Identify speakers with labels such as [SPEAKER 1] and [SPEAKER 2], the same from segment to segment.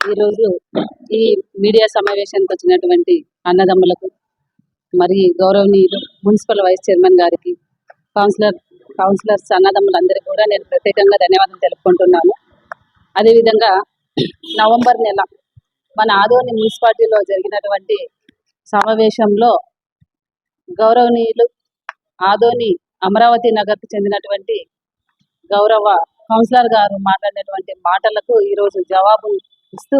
[SPEAKER 1] ఈరోజు ఈ మీడియా సమావేశానికి వచ్చినటువంటి అన్నదమ్ములకు మరి గౌరవనీయులు మున్సిపల్ వైస్ చైర్మన్ గారికి కౌన్సిలర్స్ అన్నదమ్ములందరికీ కూడా నేను ప్రత్యేకంగా ధన్యవాదాలు తెలుపుకుంటున్నాను. అదేవిధంగా నవంబర్ నెల మన ఆదోని మున్సిపాలిటీలో జరిగినటువంటి సమావేశంలో గౌరవనీయులు ఆదోని అమరావతి నగర్కు చెందినటువంటి గౌరవ కౌన్సిలర్ గారు మాట్లాడినటువంటి మాటలకు ఈరోజు జవాబు ఇస్తూ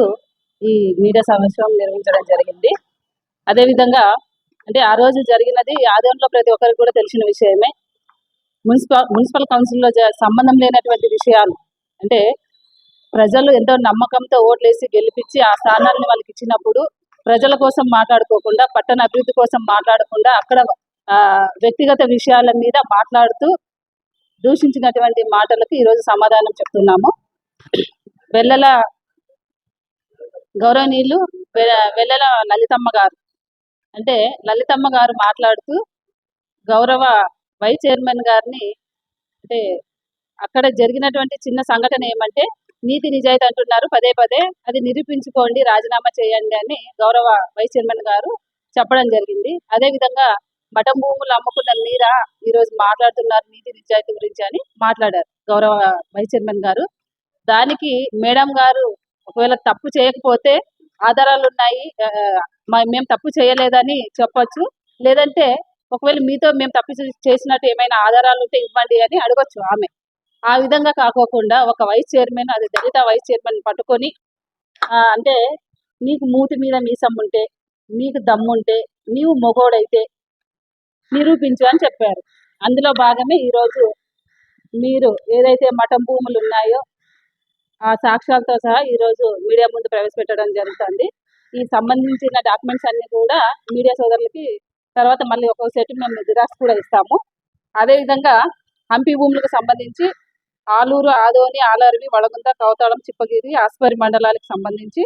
[SPEAKER 1] ఈ మీడియా సమావేశం నిర్వహించడం జరిగింది. అదేవిధంగా అంటే ఆ రోజు జరిగినది ఆదోనిలో ప్రతి ఒక్కరికి కూడా తెలిసిన విషయమే. మున్సిపల్ కౌన్సిల్లో సంబంధం లేనటువంటి విషయాలు అంటే ప్రజలు ఎంతో నమ్మకంతో ఓట్లేసి గెలిపించి ఆ స్థానాన్ని వాళ్ళకి ఇచ్చినప్పుడు ప్రజల కోసం మాట్లాడుకోకుండా పట్టణ అభివృద్ధి కోసం మాట్లాడకుండా అక్కడ వ్యక్తిగత విషయాల మీద మాట్లాడుతూ దూషించినటువంటి మాటలకు ఈరోజు సమాధానం చెప్తున్నాము. వెల్లల గౌరవనీయులు వెల్లల లలితమ్మ గారు అంటే లలితమ్మ గారు మాట్లాడుతూ గౌరవ వైస్ చైర్మన్ గారిని అంటే అక్కడ జరిగినటువంటి చిన్న సంఘటన ఏమంటే నీతి నిజాయితీ అంటున్నారు, పదే పదే అది నిరూపించుకోండి, రాజీనామా చేయండి అని గౌరవ వైస్ చైర్మన్ గారు చెప్పడం జరిగింది. అదేవిధంగా మఠం భూములు అమ్ముకున్న మీరా ఈరోజు మాట్లాడుతున్నారు నీతి నిజాయితీ గురించి అని మాట్లాడారు గౌరవ వైస్ చైర్మన్ గారు. దానికి మేడం గారు ఒకవేళ తప్పు చేయకపోతే ఆధారాలు ఉన్నాయి, మేము తప్పు చేయలేదని చెప్పొచ్చు, లేదంటే ఒకవేళ మీతో మేము తప్పు చేసినట్టు ఏమైనా ఆధారాలు ఉంటే ఇవ్వండి అని అడగొచ్చు ఆమె. ఆ విధంగా కాకోకుండా ఒక వైస్ చైర్మన్, అది దళిత వైస్ చైర్మన్ పట్టుకొని అంటే నీకు మూతి మీద మీసం ఉంటే, నీకు దమ్ముంటే, నీవు మొగోడైతే నిరూపించు అని చెప్పారు. అందులో భాగమే ఈరోజు మీరు ఏదైతే మఠం భూములు ఉన్నాయో ఆ సాక్ష్యాలతో సహా ఈరోజు మీడియా ముందు ప్రవేశపెట్టడం జరుగుతుంది. ఈ సంబంధించిన డాక్యుమెంట్స్ అన్ని కూడా మీడియా సోదరులకి తర్వాత మళ్ళీ ఒక్కొక్క సెట్ మేము జిరాక్స్ కూడా ఇస్తాము. అదేవిధంగా హంపి భూములకు సంబంధించి ఆలూరు, ఆదోని, ఆలర్వి, వడగుంద, కౌతాళం, చిప్పగిరి, ఆస్పరి మండలాలకు సంబంధించి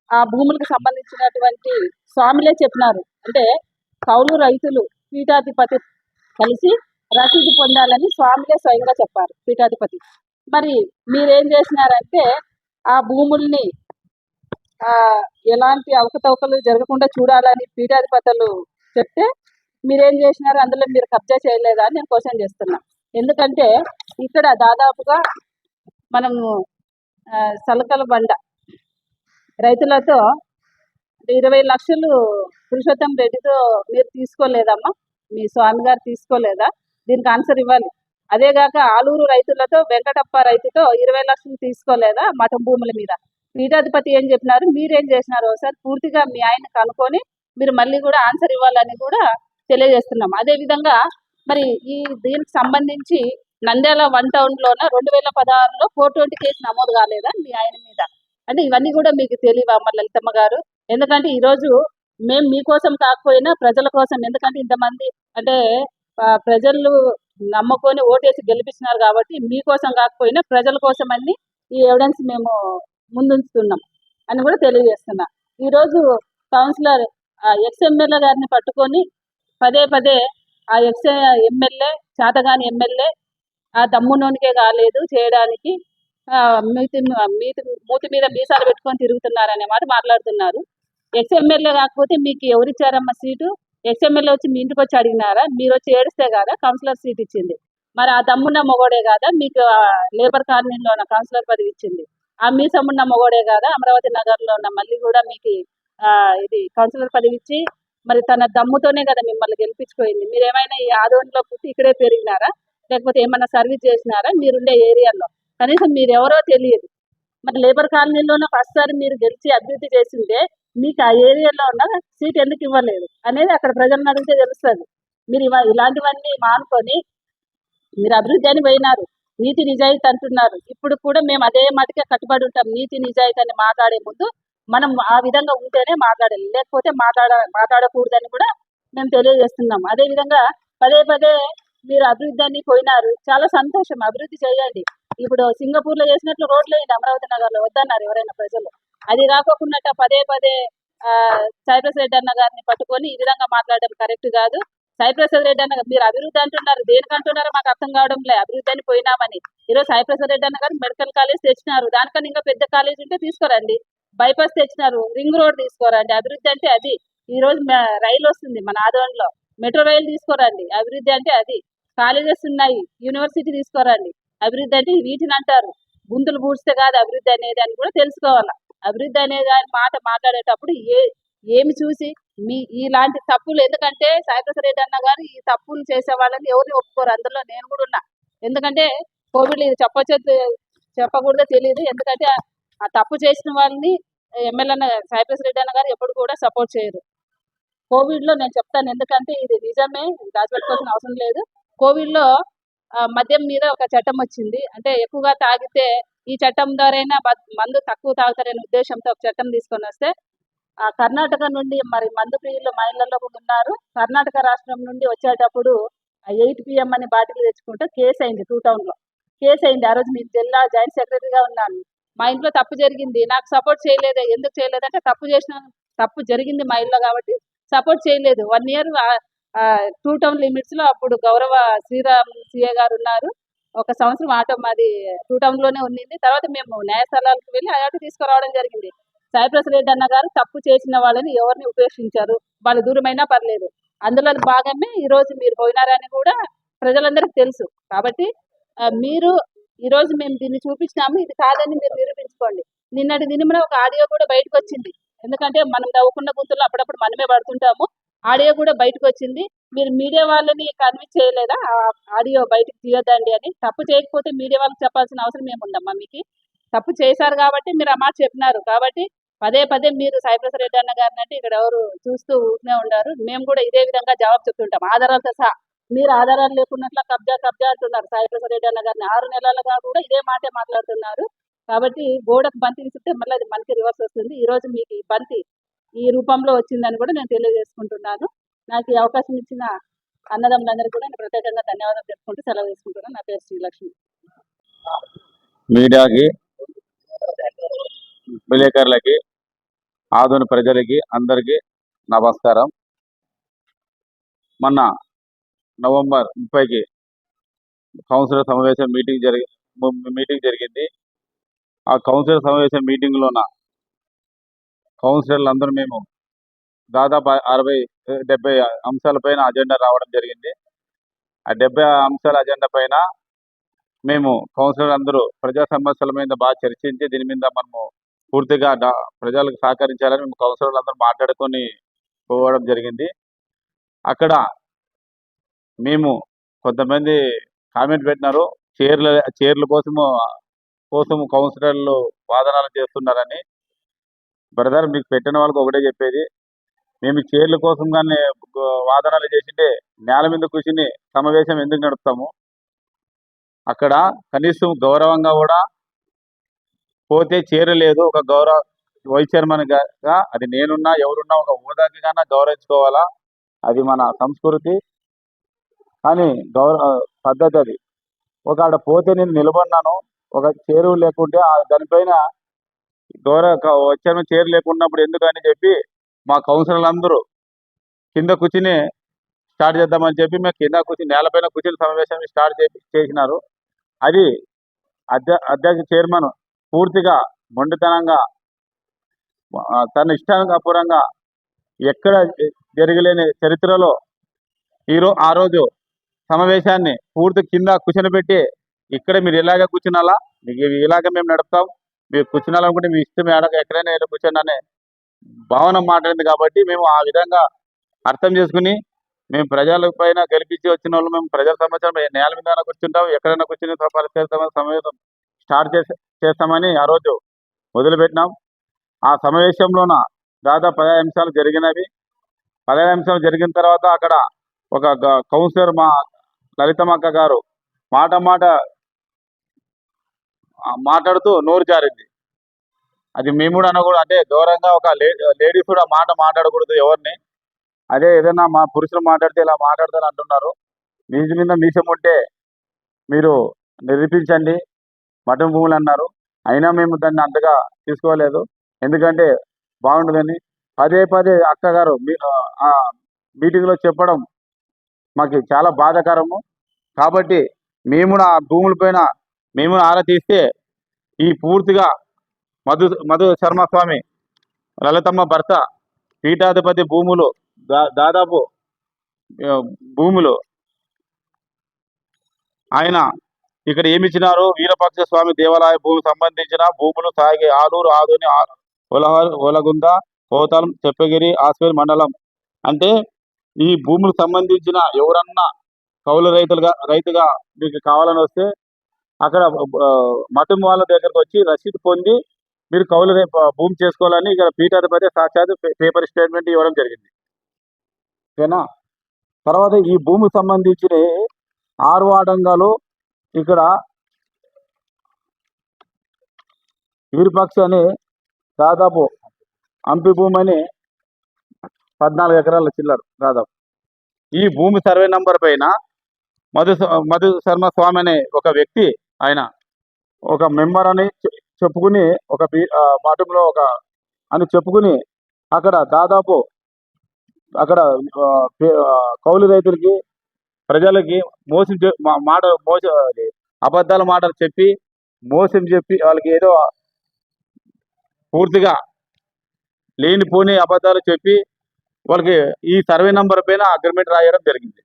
[SPEAKER 1] ఆ భూములకు సంబంధించినటువంటి స్వామిలే చెప్పినారు. అంటే కౌలు రైతులు పీఠాధిపతి కలిసి రసీదు పొందాలని స్వామిలే స్వయంగా చెప్పారు పీఠాధిపతి. మరి మీరేం చేసినారంటే ఆ భూముల్ని ఎలాంటి అవకతవకలు జరగకుండా చూడాలని పీఠాధిపతులు చెప్తే మీరేం చేసినారు, అందులో మీరు కబ్జా చేయలేదా అని నేను క్వశ్చన్ చేస్తున్నా. ఎందుకంటే ఇక్కడ దాదాపుగా మనము సలకల బండ రైతులతో 20 లక్షలు పురుషోత్తం రెడ్డితో మీరు తీసుకోలేదమ్మా, మీ స్వామి గారు తీసుకోలేదా? దీనికి ఆన్సర్ ఇవ్వాలి. అదేగాక ఆలూరు రైతులతో వెంకటప్ప రైతుతో 20 లక్షలు తీసుకోలేదా మఠం భూముల మీద? పీఠాధిపతి ఏం చెప్పినారు, మీరేం చేసినారు ఒకసారి పూర్తిగా మీ ఆయన కనుక్కొని మీరు మళ్ళీ కూడా ఆన్సర్ ఇవ్వాలని కూడా తెలియజేస్తున్నాం. అదేవిధంగా మరి దీనికి సంబంధించి నంద్యాల 1 టౌన్లోన 2016లో 420 కేసు నమోదు కాలేదా మీ ఆయన మీద? అంటే ఇవన్నీ కూడా మీకు తెలియవా అమ్మ లలితమ్మ గారు? ఎందుకంటే ఈరోజు మేము మీకోసం కాకపోయినా ప్రజల కోసం, ఎందుకంటే ఇంతమంది అంటే ప్రజలు నమ్ముకొని ఓటేసి గెలిపించినారు కాబట్టి మీకోసం కాకపోయినా ప్రజల కోసం అన్ని ఈ ఎవిడెన్స్ మేము ముందుంచుతున్నాం అని కూడా తెలియజేస్తున్నా. ఈరోజు కౌన్సిలర్ ఎక్స్ఎమ్మెల్యే గారిని పట్టుకొని పదే పదే ఆ ఎమ్మెల్యే చేతగాని ఎమ్మెల్యే ఆ దమ్మునోనికే కాలేదు చేయడానికి, మూతి మీద మీసాలు పెట్టుకొని తిరుగుతున్నారనే మాట మాట్లాడుతున్నారు. ఎక్స్ఎమ్మెల్యే కాకపోతే మీకు ఎవరిచ్చారమ్మా సీటు? ఎక్స్ఎమ్మెల్యే వచ్చి మీ ఇంటికి వచ్చి అడిగినారా? మీరు వచ్చి ఏడిస్తే కాదా కౌన్సిలర్ సీట్ ఇచ్చింది? మరి ఆ దమ్మున్న మొగోడే కాదా మీకు లేబర్ కాలనీలో ఉన్న కౌన్సిలర్ పదవి ఇచ్చింది? ఆ మీసమున్న మొగోడే కాదా అమరావతి నగర్లో ఉన్న మళ్ళీ కూడా మీకు ఇది కౌన్సిలర్ పదవి ఇచ్చి మరి తన దమ్ముతోనే కదా మిమ్మల్ని గెలిపించుకోయింది? మీరు ఏమైనా ఈ ఆదోనిలో పుట్టి ఇక్కడే పెరిగినారా, లేకపోతే ఏమన్నా సర్వీస్ చేసినారా? మీరుండే ఏరియాలో కనీసం మీరు ఎవరో తెలియదు. మరి లేబర్ కాలనీలోనే ఫస్ట్ సారి మీరు గెలిచి అభివృద్ధి చేసిందే మీకు ఆ ఏరియాలో ఉన్న సీట్ ఎందుకు ఇవ్వలేదు అనేది అక్కడ ప్రజలను అడిగితే తెలుస్తుంది. మీరు ఇలాంటివన్నీ మానుకొని మీరు అభివృద్ధి అని పోయినారు, నీతి నిజాయితీ అంటున్నారు. ఇప్పుడు కూడా మేము అదే మాటకే కట్టుబడి ఉంటాం. నీతి నిజాయితీ అని మాట్లాడే ముందు మనం ఆ విధంగా ఉంటేనే మాట్లాడాలి, లేకపోతే మాట్లాడకూడదని కూడా మేము తెలియజేస్తున్నాం. అదేవిధంగా పదే పదే మీరు అభివృద్ధి అని పోయినారు, చాలా సంతోషం, అభివృద్ధి చేయండి. ఇప్పుడు సింగపూర్లో చేసినట్లు రోడ్లు వేయండి అమరావతి నగర్లో, వద్దన్నారు ఎవరైనా ప్రజలు. అది కాకోకుండా పదే పదే సైప్రస్ రెడ్డి అన్న గారిని పట్టుకొని ఈ విధంగా మాట్లాడడం కరెక్ట్ కాదు. సాయిప్రసాద్ రెడ్డి అన్న గారు మీరు అభివృద్ధి అంటున్నారు, దేనికి అంటున్నారో మాకు అర్థం కావడం లే. అభివృద్ధి అని పోయినామని ఈరోజు సాయిప్రసాద్ రెడ్డి అన్న గారు మెడికల్ కాలేజ్ తెచ్చినారు, దానికన్నా ఇంకా పెద్ద కాలేజ్ ఉంటే తీసుకోరండి. బైపాస్ తెచ్చినారు, రింగ్ రోడ్ తీసుకోరండి. అభివృద్ధి అంటే అది. ఈ రోజు రైలు వస్తుంది మన ఆదోన్లో, మెట్రో రైలు తీసుకోరండి. అభివృద్ధి అంటే అది. కాలేజెస్ ఉన్నాయి, యూనివర్సిటీ తీసుకోరండి. అభివృద్ధి అంటే వీటిని అంటారు. గుంతలు పూడ్చితే కాదు అభివృద్ధి అనేది అని కూడా తెలుసుకోవాలి. అభివృద్ధి అనే దాని మాట మాట్లాడేటప్పుడు ఏమి చూసి మీ ఇలాంటి తప్పులు, ఎందుకంటే సాయిప్రసాద్ రెడ్డి అన్న గారు ఈ తప్పులు చేసే వాళ్ళని ఎవరిని ఒప్పుకోరు, అందులో నేను కూడా ఉన్నా. ఎందుకంటే కోవిడ్ ఇది చెప్పకూడదో తెలియదు, ఎందుకంటే ఆ తప్పు చేసిన వాళ్ళని ఎమ్మెల్యే సాయిప్రసాద్ రెడ్డి అన్న గారు ఎప్పుడు కూడా సపోర్ట్ చేయరు. కోవిడ్ లో నేను చెప్తాను, ఎందుకంటే ఇది నిజమే, దాచిపెట్టుకోవాల్సిన అవసరం లేదు. కోవిడ్ లో మద్యం మీద ఒక చట్టం వచ్చింది, అంటే ఎక్కువగా తాగితే ఈ చట్టం ద్వారైనా మందు తక్కువ తాగుతారనే ఉద్దేశంతో ఒక చట్టం తీసుకొని వస్తే కర్ణాటక నుండి మరి మందు ప్రియులు మహిళల్లో కూడా ఉన్నారు. కర్ణాటక రాష్ట్రం నుండి వచ్చేటప్పుడు 8 PM అని బాటిల్ తెచ్చుకుంటే కేసు అయింది 2 టౌన్ లో. కేసు అయింది. ఆ రోజు మీకు జిల్లా జాయింట్ సెక్రటరీగా ఉన్నాను. మా ఇంట్లో తప్పు జరిగింది, నాకు సపోర్ట్ చేయలేదు. ఎందుకు చేయలేదంటే తప్పు జరిగింది మా ఇల్లు కాబట్టి సపోర్ట్ చేయలేదు. 1 year 2 టౌన్ లిమిట్స్ లో అప్పుడు గౌరవ శ్రీరామ్ సిఏ గారు ఉన్నారు. 1 సంవత్సరం ఆటో మాది 2 టౌన్ లోనే ఉన్నింది. తర్వాత మేము న్యాయస్థలాలకు వెళ్ళి ఆ ఆటో తీసుకురావడం జరిగింది. సాయిప్రసాద్ రెడ్డి అన్న గారు తప్పు చేసిన వాళ్ళని ఎవరిని ఉపేక్షించారు, వాళ్ళు దూరమైనా పర్లేదు. అందులో భాగమే ఈ రోజు మీరు పోయినారని కూడా ప్రజలందరికీ తెలుసు. కాబట్టి మీరు ఈ రోజు మేము దీన్ని చూపించినాము, ఇది కాదని మీరు నిరూపించుకోండి. నిన్నటి దినమున ఒక ఆడియో కూడా బయటకు వచ్చింది, ఎందుకంటే మనం నవ్వుకున్న గుంతుల్లో అప్పుడప్పుడు మనమే పడుతుంటాము. ఆడియో కూడా బయటకు వచ్చింది. మీరు మీడియా వాళ్ళని కన్విన్స్ చేయలేదా ఆ ఆడియో బయటకు తీయొద్దండి అని? తప్పు చేయకపోతే మీడియా వాళ్ళకి చెప్పాల్సిన అవసరం ఏముందమ్మా మీకు? తప్పు చేశారు కాబట్టి మీరు ఆ మాట చెప్పినారు. కాబట్టి పదే పదే మీరు సాయిప్రసాద్ రెడ్డి అన్న గారిని అంటే ఇక్కడ ఎవరు చూస్తూ ఊరినే ఉండారు. మేము కూడా ఇదే విధంగా జవాబు చెప్తుంటాం ఆధారాలతో సహా. మీరు ఆధారాలు లేకున్నట్ల కబ్జా అంటున్నారు సాయిప్రసాద్ రెడ్డి అన్న గారిని. 6 నెలలుగా కూడా ఇదే మాటే మాట్లాడుతున్నారు. కాబట్టి గోడకు బంతి విసిరితే మళ్ళీ అది మనకి రివర్స్ వస్తుంది. ఈ రోజు మీకు ఈ బంతి ఈ రూపంలో వచ్చిందని కూడా నేను తెలియజేసుకుంటున్నాను. నాకు ఈ అవకాశం ఇచ్చిన అన్నదమ్ములందరికీ కూడా నేను ప్రత్యేకంగా ధన్యవాదాలు చెప్పుకుంటూ సెలవు తీసుకుంటున్నాను. నా పేరు శ్రీలక్ష్మి.
[SPEAKER 2] మీడియాకి, విలేకరులకి, ఆదోని ప్రజలకి అందరికీ నమస్కారం. మొన్న నవంబర్ 30కి కౌన్సిలర్ సమావేశం మీటింగ్ జరిగింది. ఆ కౌన్సిలర్ సమావేశం మీటింగ్లోన కౌన్సిలర్లు అందరూ మేము దాదాపు 60-70 అంశాలపైన అజెండా రావడం జరిగింది. ఆ 70 అంశాల అజెండా పైన మేము కౌన్సిలర్ అందరూ ప్రజా సమస్యల మీద బాగా చర్చించి దీని మీద మనము పూర్తిగా ప్రజలకు సహకరించాలని మేము కౌన్సిలర్లు అందరూ మాట్లాడుకొని పోవడం జరిగింది. అక్కడ మేము కొంతమంది కామెంట్ పెట్టినారు, చైర్ల కోసము కౌన్సిలర్లు వాదనలు చేస్తున్నారని. బ్రదర్, మీకు పెట్టిన వాళ్ళకి ఒకటే చెప్పేది, మేము చైర్ల కోసం కానీ వాదనలు చేసింటే నేల మీద కూర్చుని సమావేశం ఎందుకు నడుపుతాము? అక్కడ కనీసం గౌరవంగా కూడా పోతే చైర్ లేదు, ఒక గౌరవ వైస్ చైర్మన్ గా అది నేనున్నా ఎవరున్నా ఒక హోదాకి కన్నా గౌరవించుకోవాలా, అది మన సంస్కృతి. కానీ పద్ధతి అది. ఒక ఆడ పోతే నేను నిలబడినాను, ఒక చైరు లేకుంటే దానిపైన వైస్ చైర్మన్ చైర్ లేకున్నప్పుడు ఎందుకని చెప్పి మా కౌన్సిలర్లు అందరూ కింద కూర్చుని స్టార్ట్ చేద్దామని చెప్పి మేము కింద కూర్చుని నేలపైన కూర్చుని సమావేశం స్టార్ట్ చేసినారు. అది అధ్యక్ష చైర్మన్ పూర్తిగా మొండితనంగా తన ఇష్టానుసారంగా ఎక్కడ జరగలేని చరిత్రలో ఆ రోజు సమావేశాన్ని పూర్తి కింద కూర్చొని ఇక్కడ మీరు ఇలాగే కూర్చున్నాలా, మీకు ఇలాగే మేము నడుపుతాం, మీరు కూర్చున్నాలనుకుంటే మీ ఇష్టం ఎక్కడైనా కూర్చొని అనే భావన మాట్లాడింది. కాబట్టి మేము ఆ విధంగా అర్థం చేసుకుని మేము ప్రజల పైన గెలిపించి వచ్చిన వాళ్ళు మేము ప్రజల సమస్యలు నేల మీద కూర్చుంటాం, ఎక్కడైనా కూర్చుని సమావేశం స్టార్ట్ చేస్తామని ఆ రోజు మొదలుపెట్టినాం. ఆ సమావేశంలోన దాదాపు 15 అంశాలు జరిగినవి. 15 అంశాలు జరిగిన తర్వాత అక్కడ ఒక కౌన్సిలర్ మా లలితమ్మక్క గారు మాట్లాడుతూ నోరు జారింది. అది మేము కూడా అనకూడదు, అంటే గౌరవంగా ఒక లేడీస్ కూడా మాట్లాడకూడదు ఎవరిని. అదే ఏదైనా మా పురుషులు మాట్లాడితే ఇలా మాట్లాడతారు అంటున్నారు. మీది మీద మీసం ఉంటే మీరు నిరూపించండి మఠం భూములు అన్నారు. అయినా మేము దాన్ని అంతగా తీసుకోలేదు, ఎందుకంటే బాగుండదని పదే అక్కగారు మీటింగ్లో చెప్పడం మాకు చాలా బాధాకరము. కాబట్టి మేము ఆ భూములపైన మేము ఆరా తీస్తే ఈ పూర్తిగా మధు శర్మ స్వామి లలితమ్మ భర్త పీఠాధిపతి భూములు దాదాపు భూములు ఆయన ఇక్కడ ఏమిచ్చినారు, వీరపక్ష స్వామి దేవాలయ భూమి సంబంధించిన భూములు సాగి ఆలూరు ఆదోని ఒలగుంద కోతలం చెప్పగిరి ఆస్పేల్ మండలం. అంటే ఈ భూములకు సంబంధించిన ఎవరన్నా కౌలు రైతుగా మీకు కావాలని వస్తే అక్కడ మఠం వాళ్ళ దగ్గరకు వచ్చి రసీదు పొంది మీరు కౌలు భూమి చేసుకోవాలని ఇక్కడ పీఠాధిపతి సాక్షాత్ పేపర్ స్టేట్మెంట్ ఇవ్వడం జరిగింది. ఓకేనా. తర్వాత ఈ భూమికి సంబంధించిన 6 ఆడంగాలు ఇక్కడ వీరపక్ష అని దాదాపు అంపి భూమి అని 14 ఎకరాల చిల్లర దాదాపు. ఈ భూమి సర్వే నంబర్ పైన మధు శర్మ స్వామి అనే ఒక వ్యక్తి ఆయన ఒక మెంబర్ అని చెప్పుకుని ఒక మఠంలో ఒక అని చెప్పుకుని అక్కడ దాదాపు అక్కడ కౌలు రైతులకి ప్రజలకి అబద్ధాల మాటలు చెప్పి మోసం చెప్పి వాళ్ళకి ఏదో పూర్తిగా లేనిపోని అబద్ధాలు చెప్పి వాళ్ళకి ఈ సర్వే నంబర్ పైన అగ్రిమెంట్ రాయడం జరిగింది.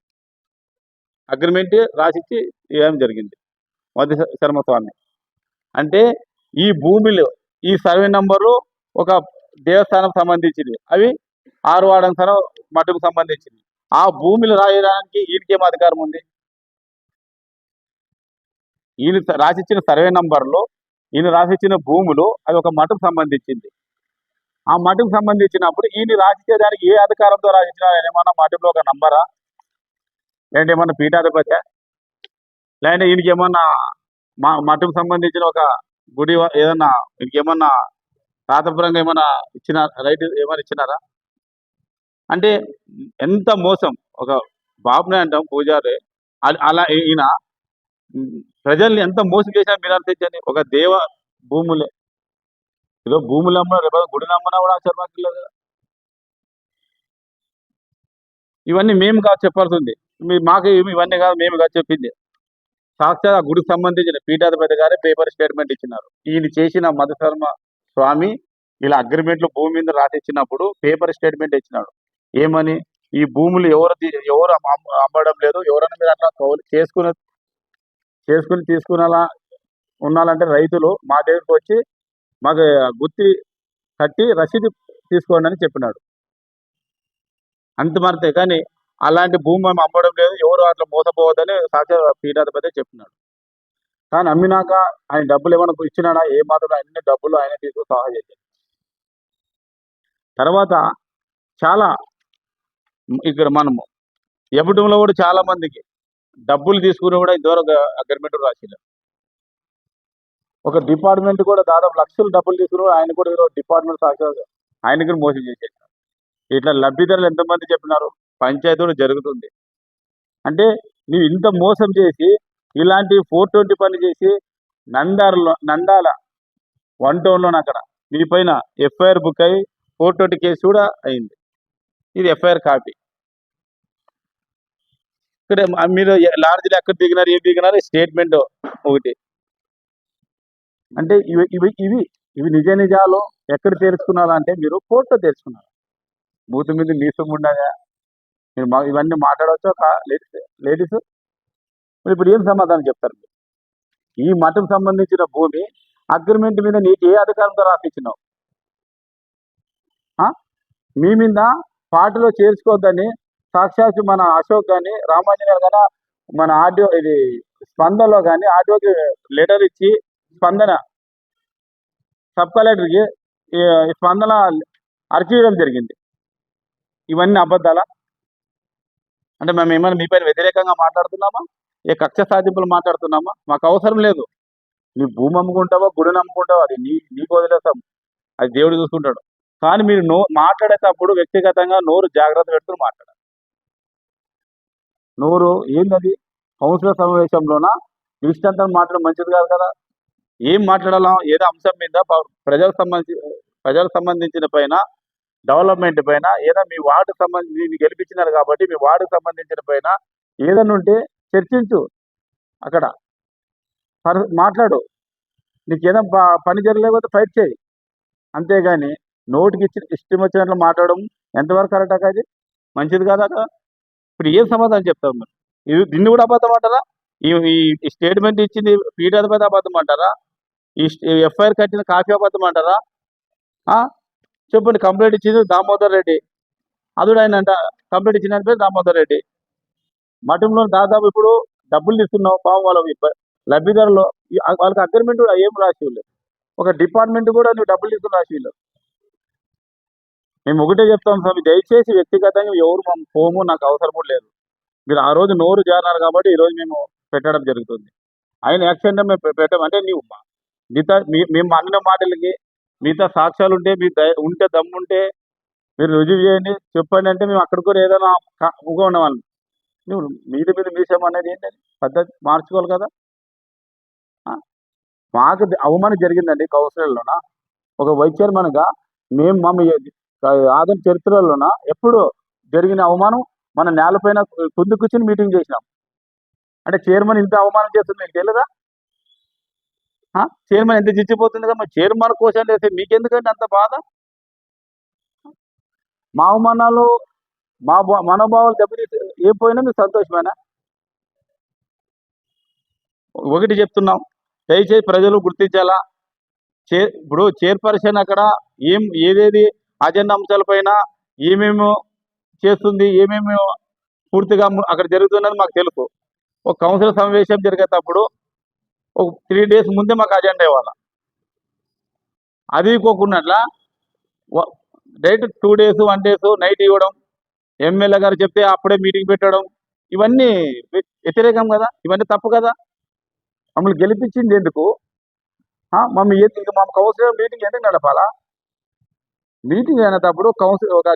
[SPEAKER 2] అగ్రిమెంట్ రాసిచ్చి ఇవ్వడం జరిగింది మధు శర్మ స్వామి. అంటే ఈ భూమిలో ఈ సర్వే నంబర్లు ఒక దేవస్థానం సంబంధించింది, అవి 6 వార్డం స్థలం మఠకు సంబంధించింది. ఆ భూమిలో రాయడానికి ఈయనకేం అధికారం ఉంది? ఈయన రాసిచ్చిన సర్వే నంబర్లో ఈయన రాసిచ్చిన భూములు అవి ఒక మఠకు సంబంధించింది. ఆ మఠకు సంబంధించినప్పుడు ఈయన రాసిచ్చేదానికి ఏ అధికారంతో రాసిచ్చినా ఏమన్నా మఠంలో ఒక నంబరా, లేదంటే ఏమన్నా పీఠాధిపతి, లేదంటే ఈయనకి ఏమన్నా మఠకు సంబంధించిన ఒక గుడి ఏదన్నా ఇంకేమన్నా రాతపరంగా ఏమన్నా రైట్ ఏమైనా ఇచ్చినారా? అంటే ఎంత మోసం. ఒక బాబునే అంటాం పూజారి, అలా ఈయన ప్రజల్ని ఎంత మోసం చేసినా మీరు అర్థించండి. ఒక దేవ భూములే ఏదో భూములు అమ్మ రేపు గుడి నమ్మనా కూడా ఆశ్చర్యపడలేదు కదా. ఇవన్నీ మేము కాదు చెప్పాల్సింది, మాకు ఇవన్నీ కాదు మేము కాదు చెప్పింది. సాక్షాత్ ఆ గుడికి సంబంధించిన పీఠాధిపతి గారే పేపర్ స్టేట్మెంట్ ఇచ్చినారు. ఈయన చేసిన మధు శర్మ స్వామి ఇలా అగ్రిమెంట్లు భూమి మీద రాసిచ్చినప్పుడు పేపర్ స్టేట్మెంట్ ఇచ్చినాడు. ఏమని? ఈ భూములు ఎవరు అమ్మడం లేదు, ఎవరైనా మీరు అట్లా చేసుకుని తీసుకునేలా ఉండాలంటే రైతులు మా దగ్గరకు వచ్చి మాకు గుత్తి కట్టి రసీదు తీసుకోండి అని చెప్పినాడు. అంత మరితే కానీ అలాంటి భూమి మేము అమ్మడం లేదు, ఎవరు అట్లా మోసపోవద్దని సాక్షాత్ పీఠాధిపతి చెప్పినాడు. కానీ అమ్మినాక ఆయన డబ్బులు ఏమైనా ఇచ్చినాడా? ఏ మాత్రం అన్ని డబ్బులు ఆయన తీసుకుని సహాయం చేశాడు. తర్వాత చాలా ఇక్కడ మనము ఎప్పటిలో కూడా చాలా మందికి డబ్బులు తీసుకుని కూడా ఇంతవరకు అగ్రిమెంట్ రాసినారు. ఒక డిపార్ట్మెంట్ కూడా దాదాపు లక్షలు డబ్బులు తీసుకుని ఆయన కూడా డిపార్ట్మెంట్ సాక్షాత్ ఆయన కూడా మోసం చేసేసారు. ఇట్లా లబ్ధిదారులు ఎంతమంది చెప్పినారు? పంచాయతీలో జరుగుతుంది. అంటే నువ్వు ఇంత మోసం చేసి ఇలాంటి 420 పని చేసి నందాల 1 టౌన్లో అక్కడ మీ పైన ఎఫ్ఐఆర్ బుక్ అయ్యి 420 కేసు కూడా అయింది. ఇది ఎఫ్ఐఆర్ కాపీ. ఇక్కడ మీరు లాడ్జ్లో ఎక్కడ దిగినారు, ఏం దిగినారు, స్టేట్మెంట్ ఒకటి. అంటే ఇవి నిజాలు ఎక్కడ తెలుసుకున్నారంటే మీరు కోర్టులో తెలుసుకున్నారు. బూత్ మీద మీ సొమ్ము ఉండగా మీరు ఇవన్నీ మాట్లాడవచ్చు లేడీస్. ఇప్పుడు ఏం సమాధానం చెప్తారు? ఈ మఠం సంబంధించిన భూమి అగ్రిమెంట్ మీద నీకు ఏ అధికారంతో రాసిచ్చినావు? మీ మీద పార్టీలో చేర్చుకోవద్దని సాక్షాత్ మన అశోక్ కానీ రామాంజనేయులు కానీ మన ఆర్డీఓ ఇది స్పందనలో కానీ ఆర్డీఓకి లెటర్ ఇచ్చి స్పందన సబ్ కలెక్టర్కి స్పందన అర్చీయడం జరిగింది. ఇవన్నీ అబద్ధాలా? అంటే మేము ఏమైనా మీ పైన వ్యతిరేకంగా మాట్లాడుతున్నామా? ఏ కక్ష సాధింపులు మాట్లాడుతున్నామా? మాకు అవసరం లేదు. నీ భూమి అమ్ముకుంటావో గుడిని అమ్ముకుంటావో అది నీకు వదిలేస్తాం, అది దేవుడు చూసుకుంటాడు. కానీ మీరు మాట్లాడేటప్పుడు వ్యక్తిగతంగా నోరు జాగ్రత్త పెట్టుకుని మాట్లాడాలి. నోరు ఏందది? కౌన్సిలర్ సమావేశంలోన ఇష్టంతో మాట్లాడడం మంచిది కాదు కదా. ఏం మాట్లాడాలా? ఏదో అంశం మీద ప్రజలకు సంబంధించిన పైన డెవలప్మెంట్ పైన ఏదో మీ వార్డు సంబంధించి గెలిపించినారు కాబట్టి మీ వార్డుకు సంబంధించిన పైన ఏదన్నా ఉంటే చర్చించు, అక్కడ మాట్లాడు. నీకు ఏదైనా పని జరగలేకపోతే ఫైట్ చేయి. అంతేగాని నోటికి ఇష్టం వచ్చినట్లు మాట్లాడడం ఎంతవరకు కరెక్ట్ అక్క? అది మంచిది కాదా కదా? ఇప్పుడు ఏం సమాధానం చెప్తావు మీరు? దీన్ని కూడా అబద్ధం అంటారా? ఈ ఈ స్టేట్మెంట్ ఇచ్చింది పీఠాధిపతి అబద్ధం అంటారా? ఈ ఎఫ్ఐఆర్ కట్టిన కాఫీ అబద్ధం అంటారా? చెప్పండి. కంప్లైంట్ ఇచ్చింది దామోదర్ రెడ్డి, అదుడు ఆయన అంట. కంప్లైంట్ ఇచ్చిన పేరు దామోదర్ రెడ్డి. మఠంలో దాదాపు ఇప్పుడు డబ్బులు తీసుకున్నావు పాపం వాళ్ళ లబ్ధిదారులు, వాళ్ళకి అగ్రిమెంట్ కూడా ఏం రాసి లేదు. ఒక డిపార్ట్మెంట్ కూడా నువ్వు డబ్బులు తీసుకుని రాసి లేదు. మేము ఒకటే చెప్తాం స్వామి, దయచేసి వ్యక్తిగతంగా ఎవరు మేము పోము, నాకు అవసరం కూడా లేదు. మీరు ఆ రోజు నోరు జారినారు కాబట్టి ఈరోజు మేము పెట్టడం జరుగుతుంది. ఆయన యాక్షన్ మేము పెట్టాం అంటే నీవు మిగతా మేము అన్న మాటలకి మిగతా సాక్ష్యాలు ఉంటే మీ ఉంటే దమ్ముంటే మీరు రుజువు చేయండి, చెప్పండి అంటే మేము అక్కడ కూడా ఏదైనా ఊగా ఉండేవాళ్ళం. నువ్వు మీద మీసేం అనేది ఏంటంటే పద్ధతి మార్చుకోవాలి కదా. మాకు అవమానం జరిగిందండి కౌన్సిలర్లోన. ఒక వైస్ చైర్మన్గా మేము ఆదరణ చరిత్రలోన ఎప్పుడు జరిగిన అవమానం మన నేలపైన కుందు కూర్చొని మీటింగ్ చేసినాం. అంటే చైర్మన్ ఇంత అవమానం చేస్తుంది మీకు తెలియదా? చైర్మన్ ఎంత చిచ్చిపోతుంది కదా, చైర్మన్ కోసం చేస్తే మీకెందుకంటే అంత బాధ? మా అవమానాలు మా మనోభావాలు దెబ్బతీసి ఏ పోయినా మీకు సంతోషమేనా? ఒకటి చెప్తున్నాం, దయచేసి ప్రజలు గుర్తించాలా. ఇప్పుడు చైర్పర్సన్ అక్కడ ఏదేది అజెండా అంశాలపైన ఏమేమి చేస్తుంది, ఏమేమి పూర్తిగా అక్కడ జరుగుతున్నది మాకు తెలుసు. ఒక కౌన్సిల్ సమావేశం జరిగేటప్పుడు ఒక 3 days ముందే మాకు అజెండా ఇవ్వాలి. అది కోకున్నట్ల డైరెక్ట్ 2 days 1 days నైట్ ఇవ్వడం, ఎమ్మెల్యే గారు చెప్తే అప్పుడే మీటింగ్ పెట్టడం, ఇవన్నీ వ్యతిరేకం కదా, ఇవన్నీ తప్పు కదా. మమ్మల్ని గెలిపించింది ఎందుకు? మా కౌన్సిలర్ మీటింగ్ ఎందుకు నడపాలా? మీటింగ్ అయినప్పుడు కౌన్సిల్ ఒక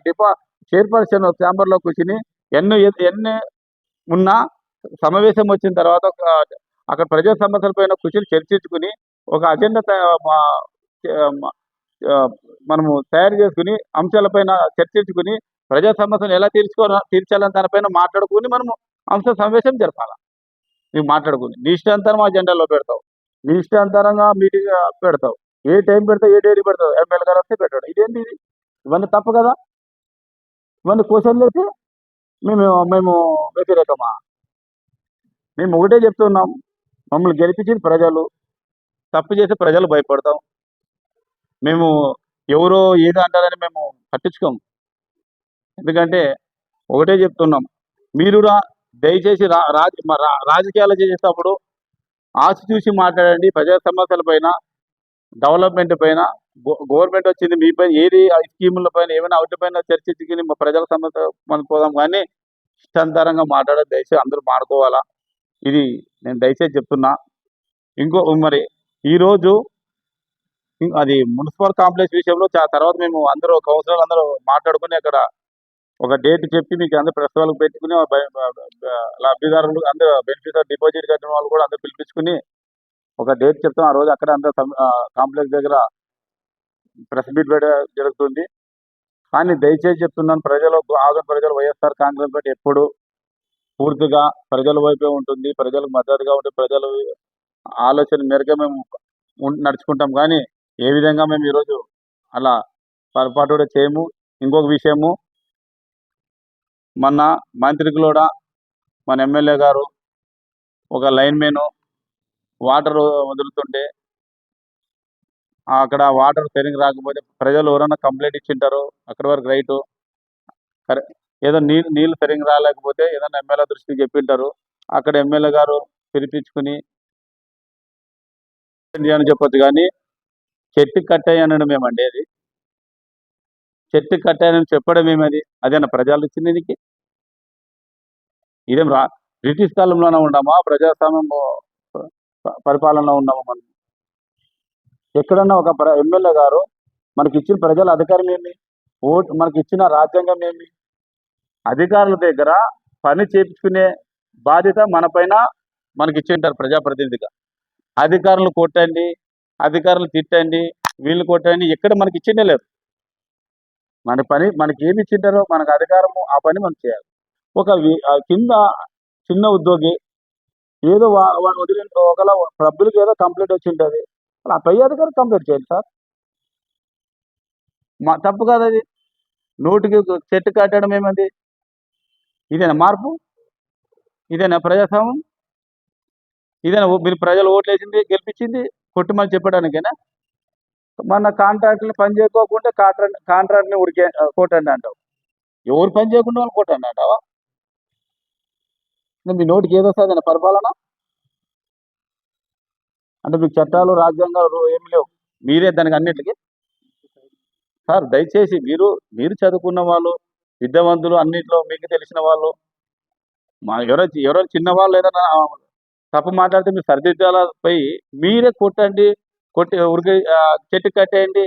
[SPEAKER 2] చైర్పర్సన్ ఛాంబర్లో కూర్చుని ఎన్ని ఉన్నా సమావేశం వచ్చిన తర్వాత అక్కడ ప్రజా సమస్యలపైన కూర్చొని చర్చించుకుని ఒక అజెండా మనము తయారు చేసుకుని అంశాలపైన చర్చించుకుని ప్రజా సమస్యలు ఎలా తీర్చాలని దానిపైన మాట్లాడుకుని మనము అంశ సమావేశం జరపాలి. నువ్వు మాట్లాడుకుని నీ ఇష్టాంతరం అజెండాలో పెడతావు, నీ ఇష్టాంతరంగా మీటింగ్ పెడతావు, ఏ టైం పెడతావు, ఏ డేట్ పెడతావు, ఎమ్మెల్యే గారు వస్తే పెట్టాడు. ఇదేంటి ఇది? ఇవన్నీ తప్పు కదా. ఇవన్నీ క్వశ్చన్లు వేసి మేము వ్యతిరేకమా? మేము ఒకటే చెప్తున్నాం, మమ్మల్ని గెలిపించింది ప్రజలు, తప్పు చేసి ప్రజలు భయపడతాం. మేము ఎవరో ఏదో అంటారని మేము పట్టించుకోము. ఎందుకంటే ఒకటే చెప్తున్నాం, మీరు దయచేసి రాజకీయాలు చేసేటప్పుడు ఆశ చూసి మాట్లాడండి. ప్రజా సమస్యల పైన, డెవలప్మెంట్ పైన, గవర్నమెంట్ వచ్చింది మీ పైన ఏది స్కీముల పైన ఏమైనా వాటి పైన చర్చించుకుని ప్రజల సమస్య మనం పోదాం. కానీ ఇష్టాంతరంగా మాట్లాడడం దయచేసి అందరూ మానుకోవాలా. ఇది నేను దయచేసి చెప్తున్నా. మరి ఈరోజు అది మున్సిపల్ కాంప్లెక్స్ విషయంలో తర్వాత మేము అందరూ కౌన్సిలర్ అందరూ మాట్లాడుకుని అక్కడ ఒక డేట్ చెప్పి మీకు అందరూ ప్రెస్ వాళ్ళకి పెట్టుకుని లబ్ధిదారులు అందరూ బెనిఫిట్ డిపాజిట్ కట్టిన వాళ్ళు కూడా అందరూ పిలిపించుకుని ఒక డేట్ చెప్తాం. ఆ రోజు అక్కడ అందరూ కాంప్లెక్స్ దగ్గర ప్రెస్ మీట్ జరుగుతుంది. కానీ దయచేసి చెప్తున్నాను, ఆదరణ ప్రజలు వైఎస్ఆర్ కాంగ్రెస్ పార్టీ ఎప్పుడు పూర్తిగా ప్రజల వైపే ఉంటుంది, ప్రజలకు మద్దతుగా ఉంటే ప్రజల ఆలోచన మేరకే మేము నడుచుకుంటాం. కానీ ఏ విధంగా మేము ఈరోజు అలా పొరపాటు కూడా చేయము. ఇంకొక విషయము, మొన్న మంత్రికి కూడా మన ఎమ్మెల్యే గారు ఒక లైన్ మెన్ వాటర్ వదులుతుంటే అక్కడ వాటర్ సరిగ్గా రాకపోతే ప్రజలు ఎవరైనా కంప్లైంట్ ఇచ్చింటారు, అక్కడి వరకు రైటు. ఏదో నీళ్ళు సరిగ్గా రాలేకపోతే ఏదైనా ఎమ్మెల్యే దృష్టికి చెప్పింటారు, అక్కడ ఎమ్మెల్యే గారు పిలిపించుకుని అని చెప్పొచ్చు. కానీ చెట్టు కట్టాయి అనడం ఏమండి? అది చెట్టు కట్టాయని చెప్పడం ఏమది? అదేనా ప్రజలు ఇచ్చింది దీనికి? ఇదేం బ్రిటిష్ కాలంలోనే ఉన్నామా, ప్రజాస్వామ్యం పరిపాలనలో ఉన్నామా? మనం ఎక్కడన్నా ఒక ఎమ్మెల్యే గారు మనకి ఇచ్చిన ప్రజల అధికారం ఏమి, మనకి ఇచ్చిన రాజ్యాంగం ఏమి? అధికారుల దగ్గర పని చేయించుకునే బాధ్యత మన పైన మనకి ఇచ్చింటారు ప్రజాప్రతినిధిగా. అధికారులు కొట్టండి, అధికారులు తిట్టండి, వీళ్ళు కొట్టండి, ఎక్కడ మనకి ఇచ్చిండే లేదు. మన పని మనకి ఏమి ఇచ్చింటారో మనకు అధికారము, ఆ పని మనం చేయాలి. కింద చిన్న ఉద్యోగి, ఏదో వాడు వదిలిన ఒకవేళ సభ్యులకి ఏదో కంప్లైంట్ వచ్చి ఉంటుంది, ఆ పై అధికారి కంప్లైంట్ చేయండి సార్. మా తప్పు కాదు అది. నోటికి చెట్టు కట్టడం ఏమది? ఇదేనా మార్పు? ఇదేనా ప్రజాస్వామ్యం? ఇదేనా మీరు ప్రజలు ఓట్లేసింది గెలిపించింది కొట్టుమని చెప్పడానికేనా? మన కాంట్రాక్ట్ని పని చేయకోకుండా కాంట్రాక్ట్ని కొట్టండి అంటావు. ఎవరు పని చేయకుండా వాళ్ళు కొట్టండి అంటావా? మీ నోటికి ఏదో వస్తుంది పరిపాలన అంటే మీకు చట్టాలు రాజ్యాంగాలు ఏమి లేవు, మీరే దానికి అన్నిటికీ. సార్ దయచేసి మీరు చదువుకున్న వాళ్ళు, విద్యావంతులు, అన్నింటిలో మీకు తెలిసిన వాళ్ళు, ఎవరో చిన్నవాళ్ళు ఏదైనా తప్పు మాట్లాడితే మీరు సరిదిద్దాలపై మీరే కొట్టండి, చెట్టు కట్టేయండి,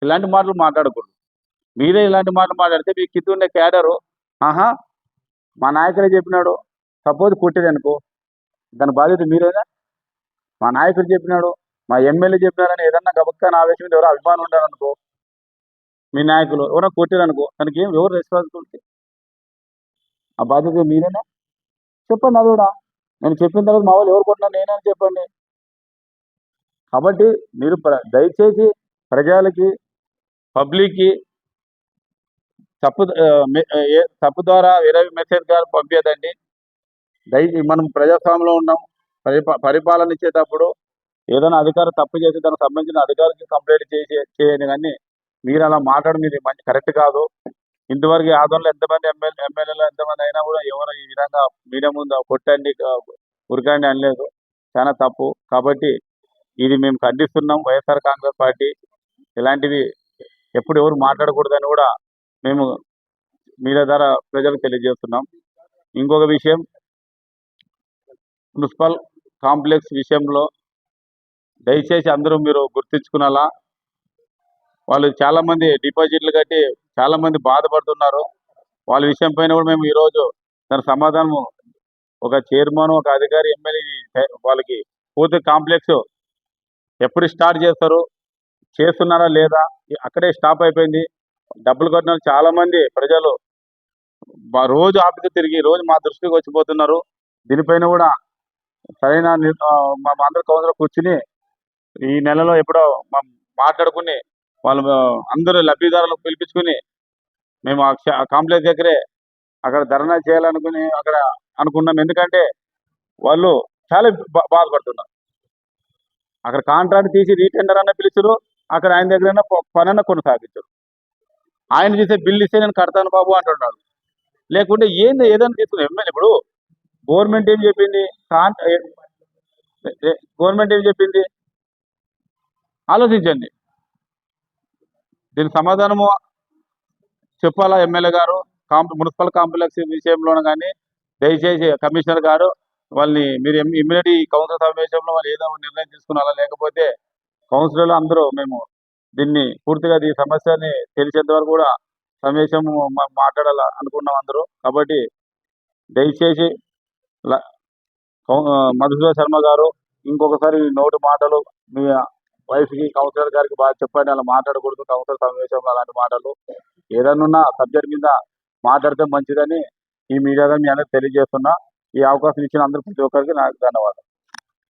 [SPEAKER 2] ఇలాంటి మాటలు మాట్లాడకూడదు. మీరే ఇలాంటి మాటలు మాట్లాడితే మీ కింద ఉండే క్యాడరు ఆహా మా నాయకుడే చెప్పినాడు, సపోజ్ కొట్టేది అనుకో, దాని బాధ్యత మీరేనా? మా నాయకుడు చెప్పినాడు, మా ఎమ్మెల్యే చెప్పినారని ఏదన్నా గబక్కన ఆవేశం మీద ఎవరో అభిమానం ఉంటారనుకో, మీ నాయకులు ఎవరో కొట్టారనుకో, దానికి ఎవరు రెస్పాన్సిబిలిటీ? ఆ బాధ్యత మీరేనా? చెప్పండి అది కూడా. నేను చెప్పిన తర్వాత మా వాళ్ళు ఎవరు కొట్టినా నేనని చెప్పండి. కాబట్టి మీరు దయచేసి ప్రజలకి, పబ్లిక్కి తప్పు ద్వారా వేరే మెసేజ్ గారు పంపించదండి. మనం ప్రజాస్వామ్యంలో ఉన్నాం. పరిపాలన ఇచ్చేటప్పుడు ఏదైనా అధికారి తప్పు చేసి దానికి సంబంధించిన అధికారికి కంప్లైంట్ చేయండి, కానీ మీరు అలా మాట్లాడడం ఇది మంచి కరెక్ట్ కాదు. ఇంతవరకు ఆదంలో ఎంతమంది ఎమ్మెల్యేలు ఎంతమంది అయినా కూడా ఎవరు ఈ విధంగా మీడియా ముందు కొట్టండి ఉరకండి అనలేదు, చాలా తప్పు. కాబట్టి ఇది మేము ఖండిస్తున్నాం. వైఎస్ఆర్ కాంగ్రెస్ పార్టీ ఇలాంటివి ఎప్పుడు ఎవరు మాట్లాడకూడదని కూడా మేము మీడియా ద్వారా ప్రజలకు తెలియజేస్తున్నాం. ఇంకొక విషయం, మున్సిపల్ కాంప్లెక్స్ విషయంలో దయచేసి అందరూ మీరు గుర్తించుకునేలా, వాళ్ళు చాలామంది డిపాజిట్లు కట్టి చాలామంది బాధపడుతున్నారు. వాళ్ళ విషయం పైన కూడా మేము ఈరోజు దాని సమాధానం ఒక చైర్మన్, ఒక అధికారి, ఎమ్మెల్యే వాళ్ళకి పూర్తి కాంప్లెక్స్ ఎప్పుడు స్టార్ట్ చేస్తారు, చేస్తున్నారా లేదా, అక్కడే స్టాప్ అయిపోయింది. డబ్బులు కట్టిన చాలామంది ప్రజలు రోజు ఆఫీసు తిరిగి రోజు మా దృష్టికి వచ్చిపోతున్నారు. దీనిపైన కూడా సరైన మా అందరు కౌన్సిలర్ కూర్చుని ఈ నెలలో ఎప్పుడో మాట్లాడుకుని వాళ్ళు అందరూ లబ్ధిదారులకు పిలిపించుకుని మేము ఆ కాంప్లెక్స్ దగ్గరే అక్కడ ధర్నా చేయాలనుకుని అక్కడ అనుకున్నాం. ఎందుకంటే వాళ్ళు చాలా బాధపడుతున్నారు. అక్కడ కాంట్రాక్ట్ తీసి రీటెండర్ అన్న పిలిచారు, అక్కడ ఆయన దగ్గర పని అన్న కొనసాగించారు. ఆయన చేసే బిల్లు ఇస్తే నేను కడతాను బాబు అంటున్నాడు. లేకుంటే ఏదైనా తీసుకుని ఎమ్మెల్యే ఇప్పుడు గవర్నమెంట్ ఏం చెప్పింది, గవర్నమెంట్ ఏం చెప్పింది ఆలోచించండి. దీనికి సమాధానము చెప్పాలా ఎమ్మెల్యే గారు. మున్సిపల్ కాంప్లెక్స్ విషయంలోనూ కానీ దయచేసి కమిషనర్ గారు వాళ్ళని మీరు ఇమ్మీడియట్ ఈ కౌన్సిల్ సమావేశంలో వాళ్ళు ఏదో నిర్ణయం తీసుకున్నారా, లేకపోతే కౌన్సిలర్లు అందరూ మేము దీన్ని పూర్తిగా ఈ సమస్యని తెలిసేంత వరకు కూడా సమావేశం మాట్లాడాల అనుకున్నాం అందరూ. కాబట్టి దయచేసి మధుసూదన్ శర్మ గారు ఇంకొకసారి నోటి మాటలు మీ వైఫ్కి కౌన్సిలర్ గారికి బాగా చెప్పండి, అలా మాట్లాడకూడదు కౌన్సిలర్ సమావేశంలో అలాంటి మాటలు. ఏదన్నా సబ్జెక్ట్ మీద మాట్లాడితే మంచిదని ఈ మీడియాగా మీ అందరికి తెలియజేస్తున్నా. ఈ అవకాశం ఇచ్చిన అందరూ ప్రతి ఒక్కరికి నాకు ధన్యవాదాలు.